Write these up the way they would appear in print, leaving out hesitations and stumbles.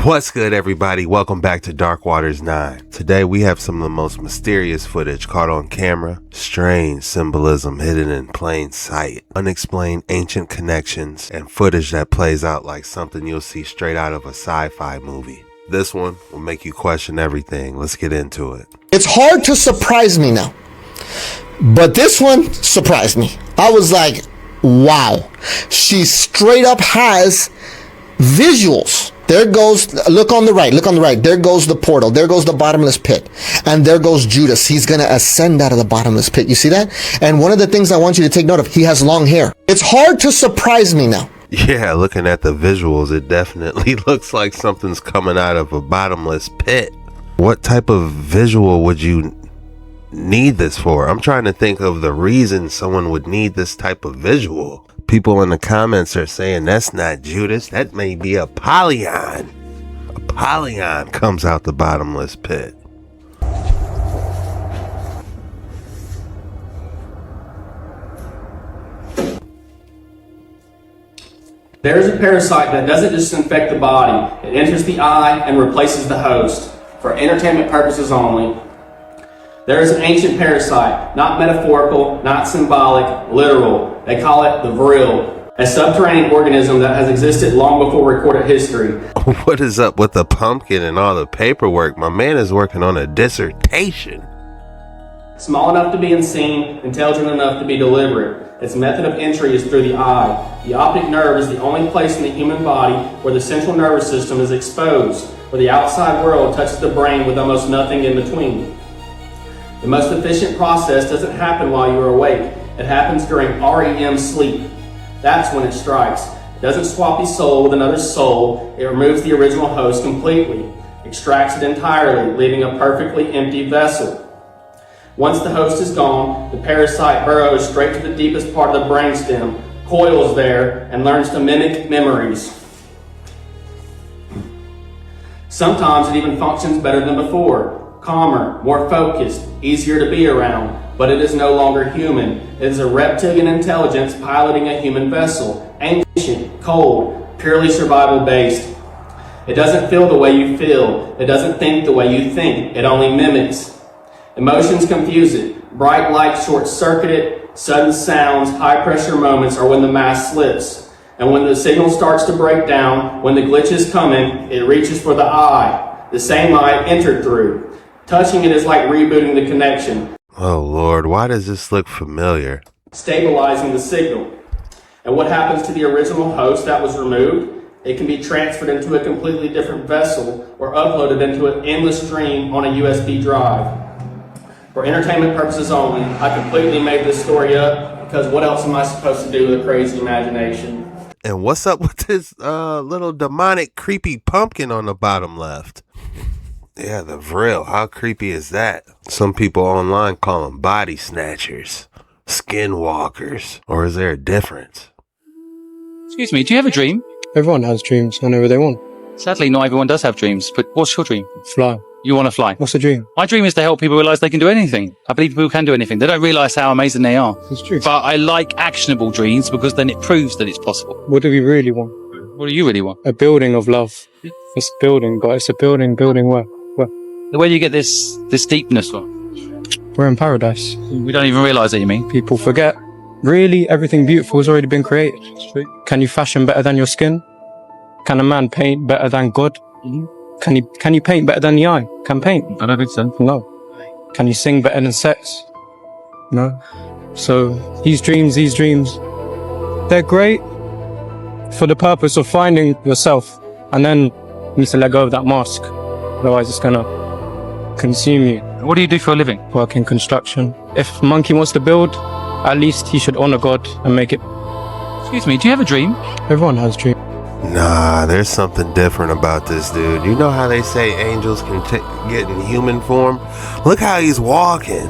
What's good, everybody? Welcome back to Dark Waters 9. Today we have some of the most mysterious footage caught on camera, strange symbolism hidden in plain sight, unexplained ancient connections, and footage that plays out like something you'll see straight out of a sci-fi movie. This one will make you question everything. Let's get into it. It's hard to surprise me now, but this one surprised me. I was like, wow. She straight up has visuals. There goes, look on the right, there goes the portal, there goes the bottomless pit, and there goes Judas. He's going to ascend out of the bottomless pit. You see that? And one of the things I want you to take note of, he has long hair. It's hard to surprise me now. Yeah, looking at the visuals, it definitely looks like something's coming out of a bottomless pit. What type of visual would you need this for? I'm trying to think of the reason someone would need this type of visual. People in the comments are saying that's not Judas, that may be a Polyon. A Polyon comes out the bottomless pit. There is a parasite that doesn't just infect the body, it enters the eye and replaces the host, for entertainment purposes only. There is an ancient parasite, not metaphorical, not symbolic, literal. They call it the Vril, a subterranean organism that has existed long before recorded history. What is up with the pumpkin and all the paperwork? My man is working on a dissertation. Small enough to be unseen, intelligent enough to be deliberate. Its method of entry is through the eye. The optic nerve is the only place in the human body where the central nervous system is exposed, where the outside world touches the brain with almost nothing in between. The most efficient process doesn't happen while you are awake. It happens during REM sleep. That's when it strikes. It doesn't swap the soul with another soul. It removes the original host completely, extracts it entirely, leaving a perfectly empty vessel. Once the host is gone, the parasite burrows straight to the deepest part of the brainstem, coils there, and learns to mimic memories. Sometimes it even functions better than before. Calmer, more focused, easier to be around, but it is no longer human. It is a reptilian intelligence piloting a human vessel, ancient, cold, purely survival-based. It doesn't feel the way you feel. It doesn't think the way you think. It only mimics. Emotions confuse it. Bright lights short-circuit it. Sudden sounds, high-pressure moments are when the mask slips. And when the signal starts to break down, when the glitch is coming, it reaches for the eye, the same eye it entered through. Touching it is like rebooting the connection. Oh Lord, why does this look familiar? Stabilizing the signal. And what happens to the original host that was removed? It can be transferred into a completely different vessel or uploaded into an endless stream on a USB drive. For entertainment purposes only, I completely made this story up because what else am I supposed to do with a crazy imagination? And what's up with this little demonic creepy pumpkin on the bottom left? Yeah, the Vril. How creepy is that? Some people online call them body snatchers, skinwalkers, or is there a difference? Excuse me, do you have a dream? Everyone has dreams whenever they want. Sadly, not everyone does have dreams, but what's your dream? Fly. You want to fly? What's a dream? My dream is to help people realize they can do anything. I believe people can do anything. They don't realize how amazing they are. It's true. But I like actionable dreams because then it proves that it's possible. What do we really want? What do you really want? A building of love. It's building, but it's a building where? Where do you get this deepness from? We're in paradise. We don't even realize it, you mean? People forget. Really, everything beautiful has already been created. Can you fashion better than your skin? Can a man paint better than God? Mm-hmm. Can you paint better than the eye? Can paint? I don't think so. No. Can you sing better than sex? No. So these dreams, they're great for the purpose of finding yourself, and then you need to let go of that mask. Otherwise it's gonna consume you. What do you do for a living? Work in construction. If Monkey wants to build, at least he should honor God and make it. Excuse me, do you have a dream? Everyone has dreams. Nah, there's something different about this dude. You know how they say angels can get in human form? Look how he's walking.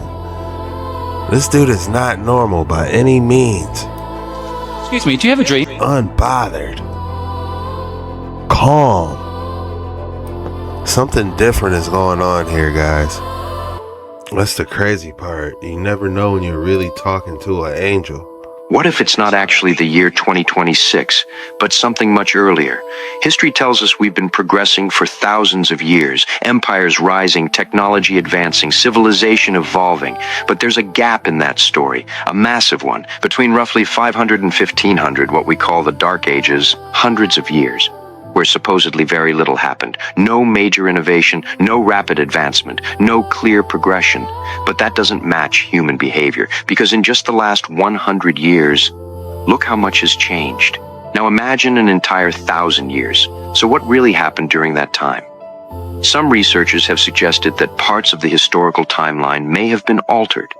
This dude is not normal by any means. Excuse me, do you have a dream? Unbothered. Calm. Something different is going on here, guys. That's the crazy part. You never know when you're really talking to an angel. What if it's not actually the year 2026, but something much earlier? History tells us we've been progressing for thousands of years, empires rising, technology advancing, civilization evolving. But there's a gap in that story, a massive one, between roughly 500 and 1500, what we call the Dark Ages, hundreds of years, where supposedly very little happened. No major innovation, no rapid advancement, no clear progression. But that doesn't match human behavior, because in just the last 100 years, look how much has changed. Now imagine an entire 1,000 years. So what really happened during that time? Some researchers have suggested that parts of the historical timeline may have been altered,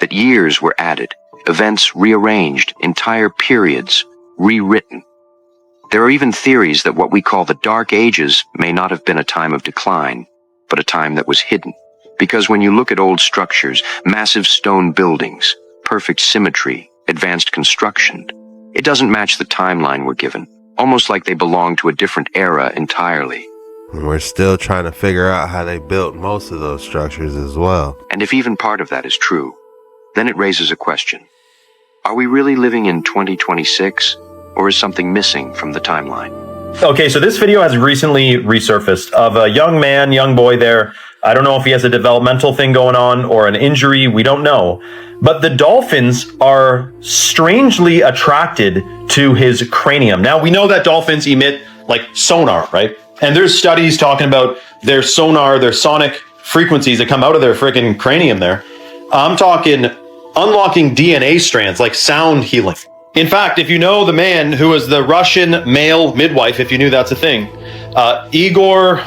that years were added, events rearranged, entire periods rewritten. There are even theories that what we call the Dark Ages may not have been a time of decline, but a time that was hidden. Because when you look at old structures, massive stone buildings, perfect symmetry, advanced construction, it doesn't match the timeline we're given, almost like they belong to a different era entirely. And we're still trying to figure out how they built most of those structures as well. And if even part of that is true, then it raises a question. Are we really living in 2026? Or is something missing from the timeline? Okay, so this video has recently resurfaced of a young boy there. I don't know if he has a developmental thing going on or an injury, we don't know. But the dolphins are strangely attracted to his cranium. Now, we know that dolphins emit like sonar, right? And there's studies talking about their sonar, their sonic frequencies that come out of their freaking cranium there. I'm talking unlocking DNA strands, like sound healing. In fact, if you know the man who was the Russian male midwife, if you knew that's a thing, Igor,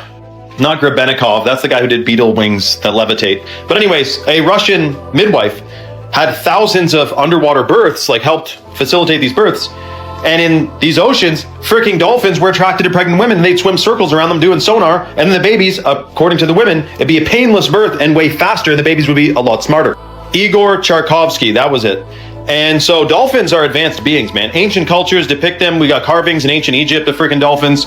not Grebenikov, that's the guy who did beetle wings that levitate. But anyways, a Russian midwife had thousands of underwater births, like helped facilitate these births. And in these oceans, freaking dolphins were attracted to pregnant women, and they'd swim circles around them doing sonar. And then the babies, according to the women, it'd be a painless birth and way faster, and the babies would be a lot smarter. Igor Charkovsky, that was it. And so dolphins are advanced beings, man. Ancient cultures depict them. We got carvings in ancient Egypt of freaking dolphins.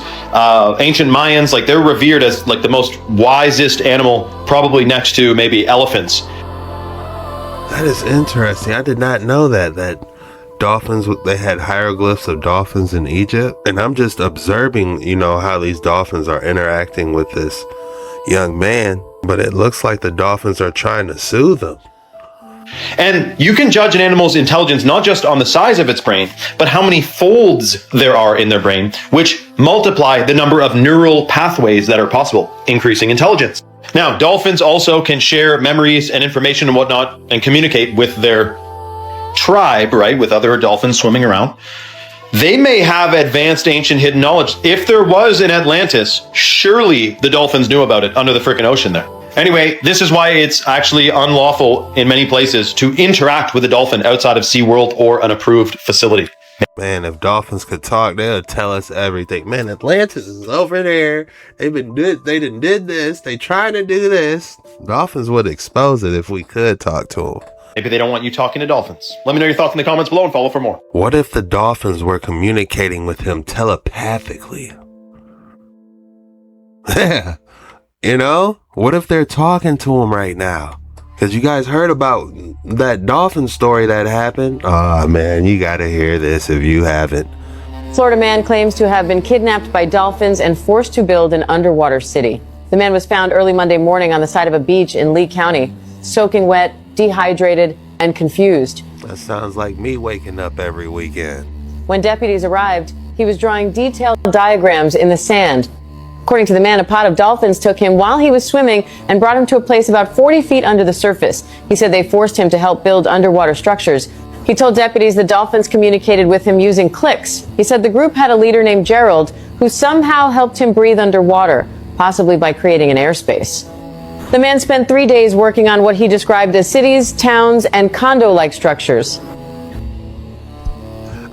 Ancient Mayans, like they're revered as like the most wisest animal, probably next to maybe elephants. That is interesting. I did not know that dolphins, they had hieroglyphs of dolphins in Egypt. And I'm just observing, how these dolphins are interacting with this young man. But it looks like the dolphins are trying to soothe him. And you can judge an animal's intelligence not just on the size of its brain, but how many folds there are in their brain, which multiply the number of neural pathways that are possible, increasing intelligence. Now, dolphins also can share memories and information and whatnot and communicate with their tribe, right, with other dolphins swimming around. They may have advanced ancient hidden knowledge. If there was an Atlantis, surely the dolphins knew about it under the frickin' ocean there. Anyway, this is why it's actually unlawful in many places to interact with a dolphin outside of SeaWorld or an approved facility. Man, if dolphins could talk, they would tell us everything. Man, Atlantis is over there. They done did this. They trying to do this. Dolphins would expose it if we could talk to them. Maybe they don't want you talking to dolphins. Let me know your thoughts in the comments below and follow for more. What if the dolphins were communicating with him telepathically? What if they're talking to him right now? Because you guys heard about that dolphin story that happened. Oh, man, you got to hear this if you haven't. Florida man claims to have been kidnapped by dolphins and forced to build an underwater city. The man was found early Monday morning on the side of a beach in Lee County, soaking wet, dehydrated, and confused. That sounds like me waking up every weekend. When deputies arrived, he was drawing detailed diagrams in the sand. According to the man, a pod of dolphins took him while he was swimming and brought him to a place about 40 feet under the surface. He said they forced him to help build underwater structures. He told deputies the dolphins communicated with him using clicks. He said the group had a leader named Gerald who somehow helped him breathe underwater, possibly by creating an airspace. The man spent 3 days working on what he described as cities, towns, and condo-like structures.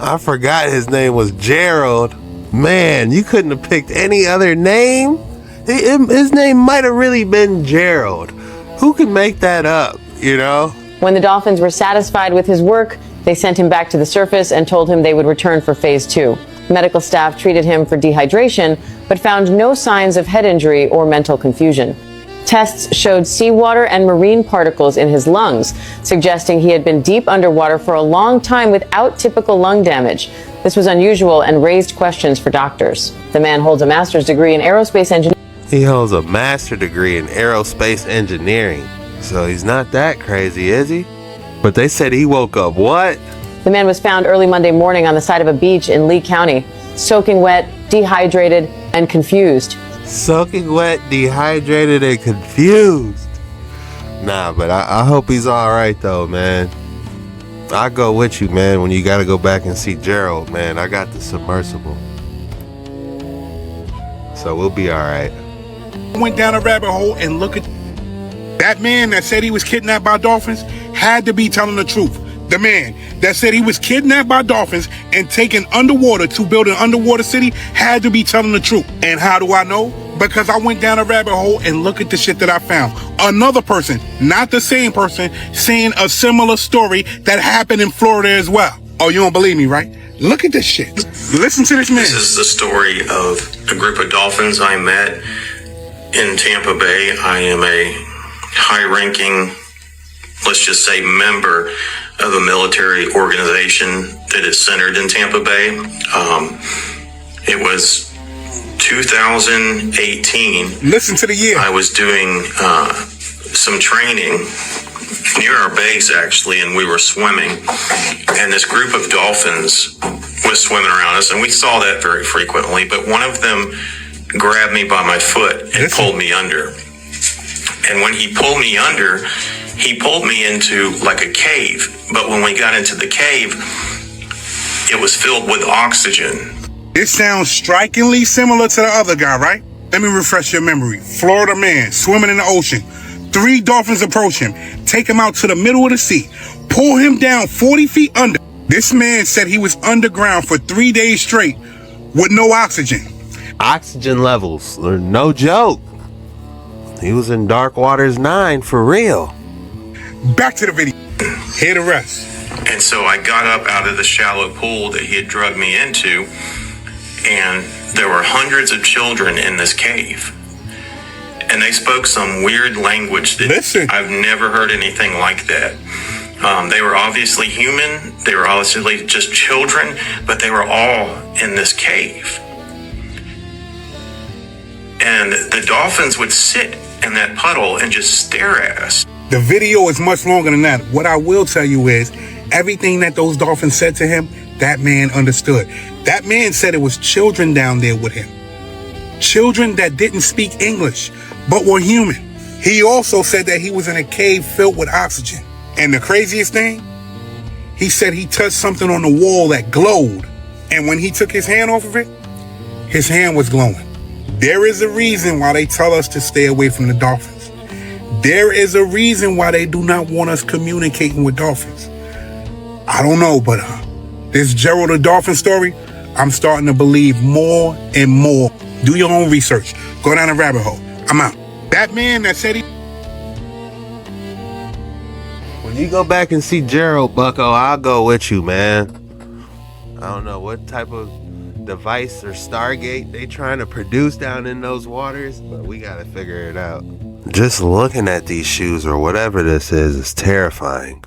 I forgot his name was Gerald. Man, you couldn't have picked any other name? His name might have really been Gerald. Who could make that up, When the dolphins were satisfied with his work, they sent him back to the surface and told him they would return for phase 2. Medical staff treated him for dehydration, but found no signs of head injury or mental confusion. Tests showed seawater and marine particles in his lungs, suggesting he had been deep underwater for a long time without typical lung damage. This was unusual and raised questions for doctors. The man holds a master's degree in aerospace engineering. He holds a master's degree in aerospace engineering. So he's not that crazy, is he? But they said he woke up what? The man was found early Monday morning on the side of a beach in Lee County, soaking wet, dehydrated, and confused. Soaking wet, dehydrated, and confused. Nah, but I hope he's alright though, man. I'll go with you, man, when you gotta go back and see Gerald, man. I got the submersible. So we'll be alright. Went down a rabbit hole and look at that man that said he was kidnapped by dolphins had to be telling the truth. The man that said he was kidnapped by dolphins and taken underwater to build an underwater city had to be telling the truth. And how do I know? Because I went down a rabbit hole and look at the shit that I found. Another person, not the same person, saying a similar story that happened in Florida as well. Oh, you don't believe me, right? Look at this shit. Listen to this man. This is the story of a group of dolphins I met in Tampa Bay. I am a high-ranking, let's just say, member of a military organization that is centered in Tampa Bay. It was 2018. Listen to the year. I was doing some training near our base, actually, and we were swimming. And this group of dolphins was swimming around us, and we saw that very frequently. But one of them grabbed me by my foot and pulled me under. And when he pulled me under, he pulled me into like a cave. But when we got into the cave, it was filled with oxygen. This sounds strikingly similar to the other guy, right? Let me refresh your memory. Florida man, swimming in the ocean. 3 dolphins approach him, take him out to the middle of the sea, pull him down 40 feet under. This man said he was underground for 3 days straight with no oxygen. Oxygen levels are no joke. He was in Dark Waters 9 for real. Back to the video. Hear the rest. And so I got up out of the shallow pool that he had drugged me into, and there were hundreds of children in this cave. And they spoke some weird language that I've never heard anything like that. They were obviously human. They were obviously just children, but they were all in this cave. And the dolphins would sit in that puddle and just stare at us. The video is much longer than that. What I will tell you is everything that those dolphins said to him, that man understood. That man said it was children down there with him. Children that didn't speak English, but were human. He also said that he was in a cave filled with oxygen. And the craziest thing, he said he touched something on the wall that glowed. And when he took his hand off of it, his hand was glowing. There is a reason why they tell us to stay away from the dolphins. There is a reason why they do not want us communicating with dolphins. I don't know, but this Gerald the Dolphin story, I'm starting to believe more and more. Do your own research. Go down a rabbit hole. I'm out. That man that said he... When you go back and see Gerald, Bucko, I'll go with you, man. I don't know what type of device or Stargate they trying to produce down in those waters, but we gotta figure it out. Just looking at these shoes or whatever this is terrifying.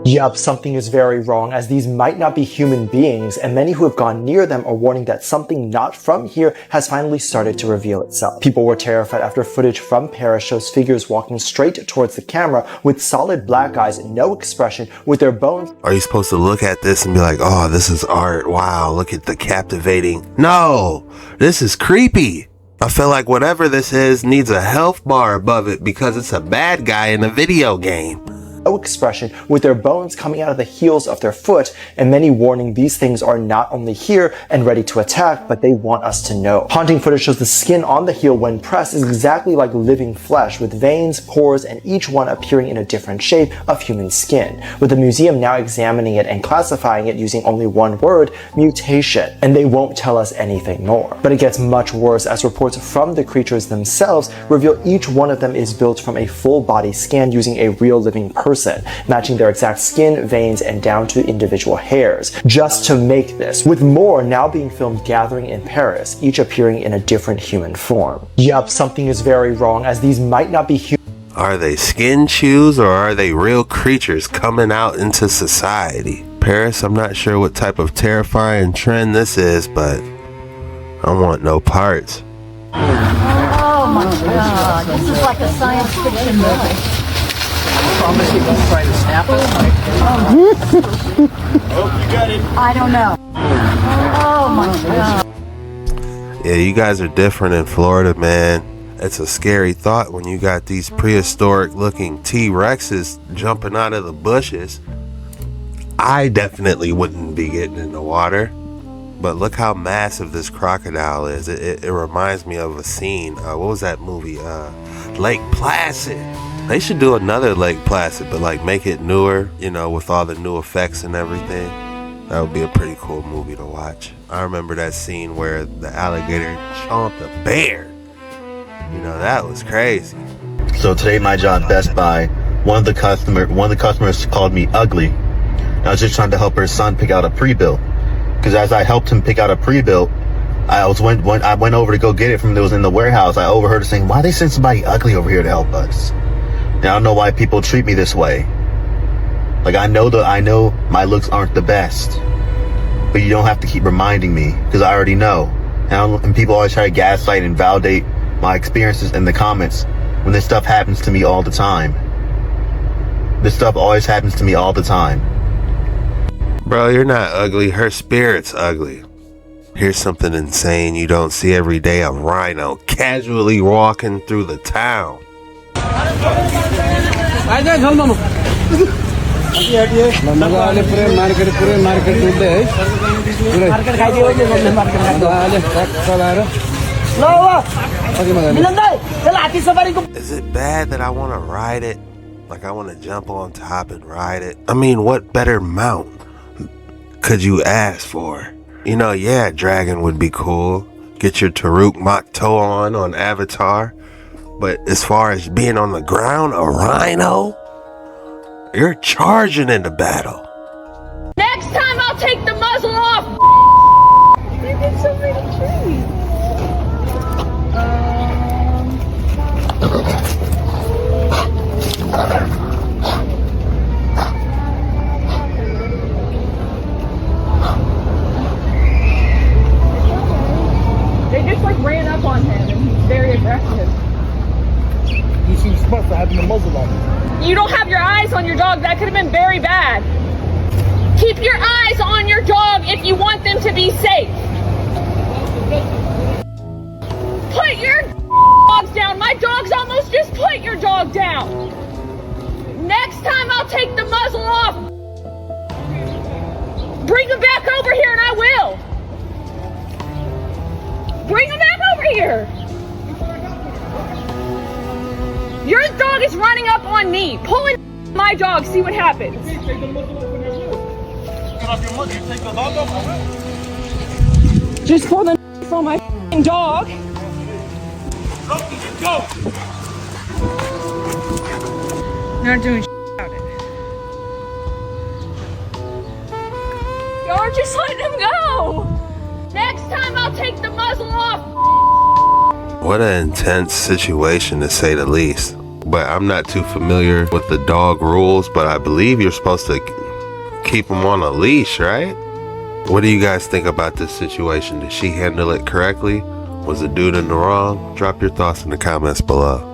Yup, something is very wrong, as these might not be human beings, and many who have gone near them are warning that something not from here has finally started to reveal itself. People were terrified after footage from Paris shows figures walking straight towards the camera with solid black eyes, no expression, with their bones. Are you supposed to look at this and be like, oh, this is art, wow, look at the captivating... No, this is creepy. I feel like whatever this is needs a health bar above it because it's a bad guy in a video game. No expression, with their bones coming out of the heels of their foot, and many warning these things are not only here and ready to attack, but they want us to know. Haunting footage shows the skin on the heel when pressed is exactly like living flesh, with veins, pores, and each one appearing in a different shape of human skin, with the museum now examining it and classifying it using only one word, mutation, and they won't tell us anything more. But it gets much worse as reports from the creatures themselves reveal each one of them is built from a full body scan using a real living person person, matching their exact skin, veins, and down to individual hairs, just to make this, with more now being filmed gathering in Paris, each appearing in a different human form. Yup, something is very wrong, as these might not be human. Are they skin chews or are they real creatures coming out into society? Paris, I'm not sure what type of terrifying trend this is, but I want no parts. Oh my god, this is like a science fiction movie. I promise you won't try to snap it. Oh, you got it. I don't know. Oh my god. Yeah, you guys are different in Florida, man. It's a scary thought when you got these prehistoric looking T-Rexes jumping out of the bushes. I definitely wouldn't be getting in the water. But look how massive this crocodile is. It reminds me of a scene. What was that movie? Lake Placid. They should do another Lake Placid, but like make it newer, you know, with all the new effects and everything. That would be a pretty cool movie to watch. I remember that scene where the alligator chomped a bear. You know, that was crazy. So today my job, Best Buy, one of the customers called me ugly. I was just trying to help her son pick out a pre-built. Because as I helped him pick out a pre-built, when I went over to go get it from, it was in the warehouse, I overheard her saying, why they send somebody ugly over here to help us? And I don't know why people treat me this way. Like, I know my looks aren't the best, but you don't have to keep reminding me, because I already know. And people always try to gaslight and validate my experiences in the comments when this stuff happens to me all the time. This stuff always happens to me all the time. Bro, you're not ugly. Her spirit's ugly. Here's something insane you don't see every day. A rhino casually walking through the town. Is it bad that I want to ride it? Like I want to jump on top and ride it? I mean, what better mount could you ask for? You know, yeah, dragon would be cool. Get your Taruk Makto on Avatar. But as far as being on the ground, a rhino? You're charging into battle. Next time I'll take the muzzle off. There's been so many trees. They just like ran up on him and he's very aggressive. You seem smart for having the muzzle on. You don't have your eyes on your dog. That could have been very bad. Keep your eyes on your dog if you want them to be safe. Put your dogs down. My dog's almost just put your dog down. Next time I'll take the muzzle off. Bring him back over here and I will. Bring him back over here. Your dog is running up on me. Pulling my dog, see what happens. Just pull the from my dog. Not doing about it. You're just letting him go. Next time I'll take the muzzle off. What an intense situation, to say the least. But I'm not too familiar with the dog rules, but I believe you're supposed to keep them on a leash, right? What do you guys think about this situation? Did she handle it correctly? Was the dude in the wrong? Drop your thoughts in the comments below.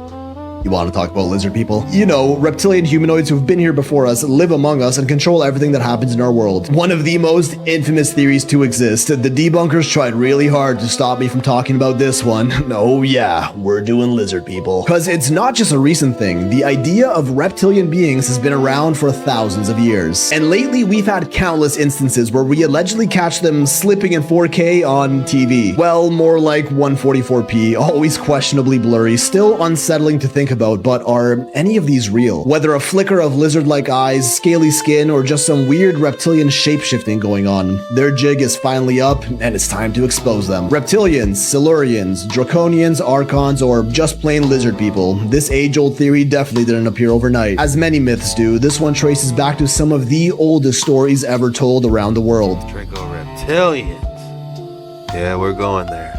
You want to talk about lizard people? You know, reptilian humanoids who've been here before us, live among us, and control everything that happens in our world. One of the most infamous theories to exist. The debunkers tried really hard to stop me from talking about this one. Oh yeah, we're doing lizard people. Because it's not just a recent thing. The idea of reptilian beings has been around for thousands of years. And lately, we've had countless instances where we allegedly catch them slipping in 4K on TV. Well, more like 144p, always questionably blurry, still unsettling to think about about, but are any of these real? Whether a flicker of lizard-like eyes, scaly skin, or just some weird reptilian shape-shifting going on, their jig is finally up, and it's time to expose them. Reptilians, Silurians, Draconians, Archons, or just plain lizard people, this age-old theory definitely didn't appear overnight. As many myths do, this one traces back to some of the oldest stories ever told around the world. Reptilians. Yeah, we're going there.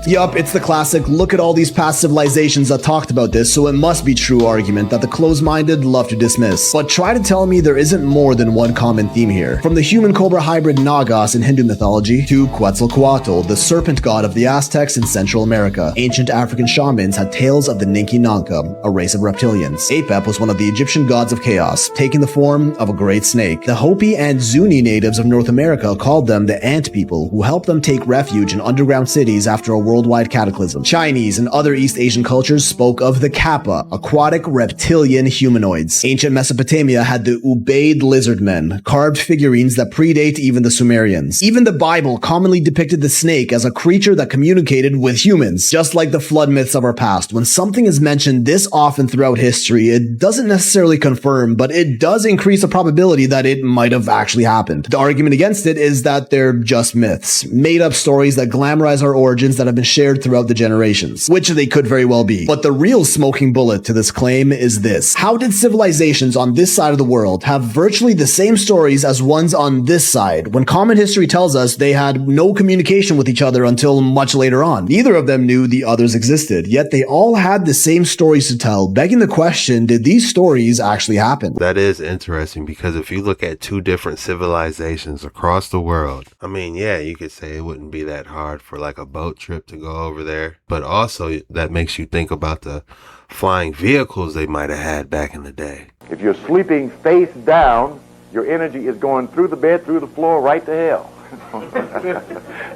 Yup, it's the classic, look at all these past civilizations that talked about this, so it must be true argument that the closed-minded love to dismiss. But try to tell me there isn't more than one common theme here. From the human-cobra hybrid Nagas in Hindu mythology, to Quetzalcoatl, the serpent god of the Aztecs in Central America. Ancient African shamans had tales of the Ninki Nanka, a race of reptilians. Apep was one of the Egyptian gods of chaos, taking the form of a great snake. The Hopi and Zuni natives of North America called them the Ant People, who helped them take refuge in underground cities after a worldwide cataclysm. Chinese and other East Asian cultures spoke of the Kappa, aquatic reptilian humanoids. Ancient Mesopotamia had the Ubaid lizard men, carved figurines that predate even the Sumerians. Even the Bible commonly depicted the snake as a creature that communicated with humans. Just like the flood myths of our past, when something is mentioned this often throughout history, it doesn't necessarily confirm, but it does increase the probability that it might have actually happened. The argument against it is that they're just myths, made up stories that glamorize our origins that have been shared throughout the generations, which they could very well be. But the real smoking bullet to this claim is this. How did civilizations on this side of the world have virtually the same stories as ones on this side, when common history tells us they had no communication with each other until much later on? Neither of them knew the others existed, yet they all had the same stories to tell, begging the question, did these stories actually happen? That is interesting, because if you look at two different civilizations across the world, I mean, yeah, you could say it wouldn't be that hard for like a boat trip to go over there, but also that makes you think about the flying vehicles they might have had back in the day. If you're sleeping face down, your energy is going through the bed, through the floor, right to hell.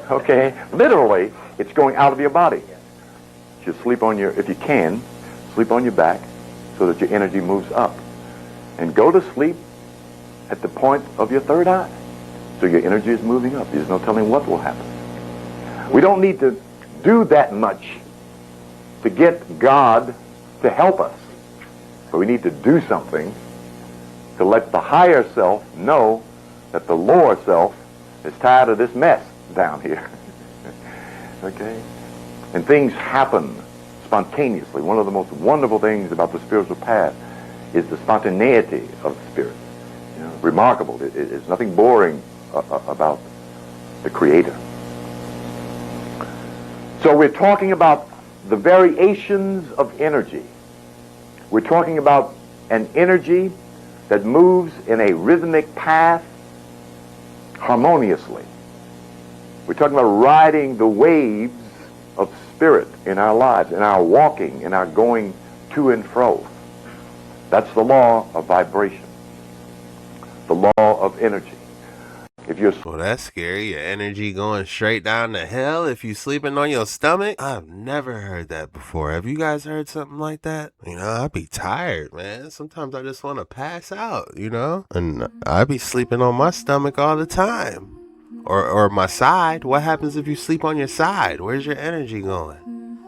Okay? Literally, it's going out of your body. You should sleep on if you can, sleep on your back so that your energy moves up. And go to sleep at the point of your third eye. So your energy is moving up. There's no telling what will happen. We don't need to do that much to get God to help us. But we need to do something to let the higher self know that the lower self is tired of this mess down here. Okay? And things happen spontaneously. One of the most wonderful things about the spiritual path is the spontaneity of the spirit. You know, remarkable. It's nothing boring about the Creator. So we're talking about the variations of energy. We're talking about an energy that moves in a rhythmic path harmoniously. We're talking about riding the waves of spirit in our lives, in our walking, in our going to and fro. That's the law of vibration, the law of energy. If you're well, that's scary. Your energy going straight down to hell if you sleeping on your stomach. I've never heard that before. Have you guys heard something like that? You know, I'd be tired, man. Sometimes I just want to pass out, you know? And I be sleeping on my stomach all the time. Or my side. What happens if you sleep on your side? Where's your energy going?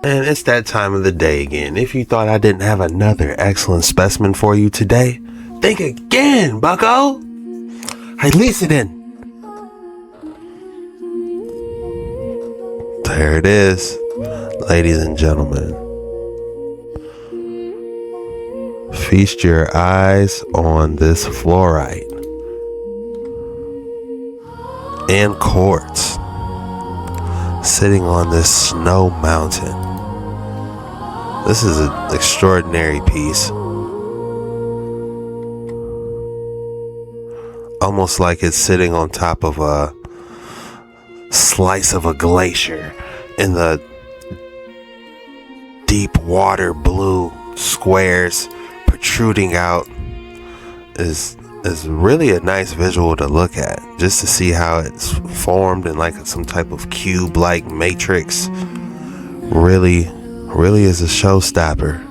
And it's that time of the day again. If you thought I didn't have another excellent specimen for you today, think again, bucko. Hey, listen. There it is, ladies and gentlemen. Feast your eyes on this fluorite in quartz, sitting on this snow mountain. This is an extraordinary piece. Almost like it's sitting on top of a slice of a glacier, in the deep water blue squares protruding out is really a nice visual to look at, just to see how it's formed in like some type of cube-like matrix. Really is a showstopper.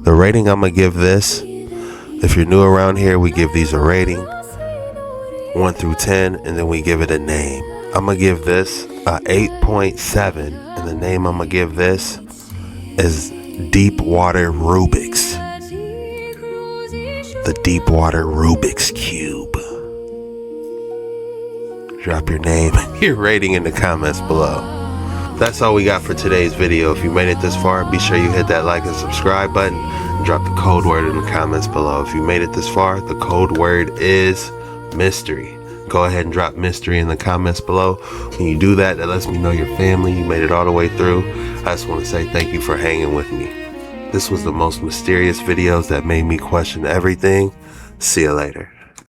The rating I'm gonna give this, if you're new around here, we give these a rating 1 through 10, and then we give it a name. I'm gonna give this a 8.7, and the name I'm gonna give this is deep water Rubik's. The deep water Rubik's Cube. Drop your name, your rating in the comments below. That's all we got for today's video. If you made it this far, be sure you hit that like and subscribe button and drop the code word in the comments below. If you made it this far, the code word is mystery. Go ahead and drop mystery in the comments below. When you do that, that lets me know your family, you made it all the way through. I just want to say thank you for hanging with me. This was the most mysterious videos that made me question everything. See you later.